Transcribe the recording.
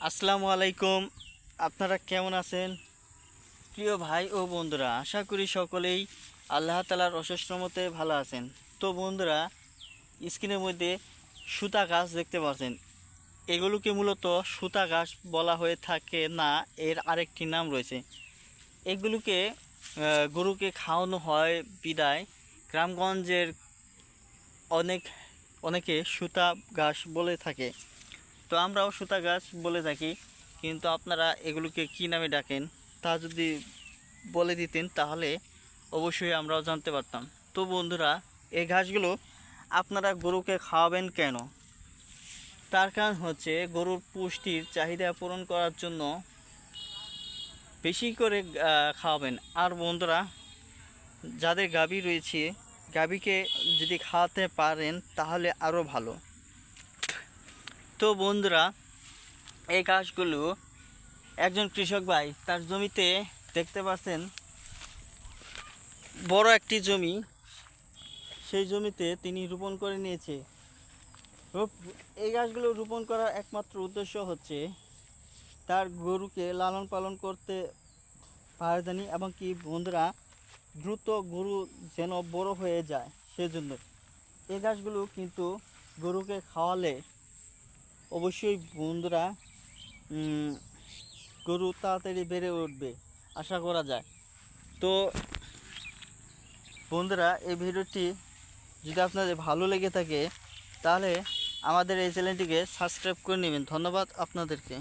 আসসালামু আলাইকুম। আপনারা কেমন আছেন প্রিয় ভাই ও বন্ধুরা? আশা করি সকলেই আল্লাহ তাআলার অশেষ রহমতে ভালো আছেন। তো বন্ধুরা, স্ক্রিনের মধ্যে সুতা গাছ দেখতে পাচ্ছেন। এগুলোকে মূলত সুতা গাছ বলা হয়ে থাকে না, এর আরেকটি নাম রয়েছে। এগুলোকে গরুকে খাওয়ানো হয় বিদায় গ্রামগঞ্জের অনেক অনেকে সুতা ঘাস বলে থাকে। তো আমরাও সুতা গাছ বলে থাকি, কিন্তু আপনারা এগুলোকে কী নামে ডাকেন তা যদি বলে দিতেন তাহলে অবশ্যই আমরাও জানতে পারতাম। তো বন্ধুরা, এই ঘাসগুলো আপনারা গরুকে খাওয়াবেন কেন? তার কারণ হচ্ছে গরুর পুষ্টির চাহিদা পূরণ করার জন্য বেশি করে খাওয়াবেন। আর বন্ধুরা, যাদের গাভী রয়েছে, গাভীকে যদি খাওয়াতে পারেন তাহলে আরও ভালো। তো বন্ধুরা, এই ঘাসগুলো একজন কৃষক ভাই তার জমিতে দেখতে পাচ্ছেন, বড় একটি জমি, সেই জমিতে তিনি রোপণ করে নিয়েছে। এই গাছগুলো রোপণ করার একমাত্র উদ্দেশ্য হচ্ছে তার গরুকে লালন পালন করতে পারে এবং কি বন্ধুরা, দ্রুত গরু যেন বড় হয়ে যায় সেজন্য। এই গাছগুলো কিন্তু গরুকে খাওয়ালে অবশ্যই বন্ধুরা গরু তাড়াতাড়ি বেড়ে উঠবে আশা করা যায়। তো বন্ধুরা, এই ভিডিওটি যদি আপনাদের ভালো লেগে থাকে তাহলে আমাদের এই চ্যানেলটিকে সাবস্ক্রাইব করে নেবেন। ধন্যবাদ আপনাদেরকে।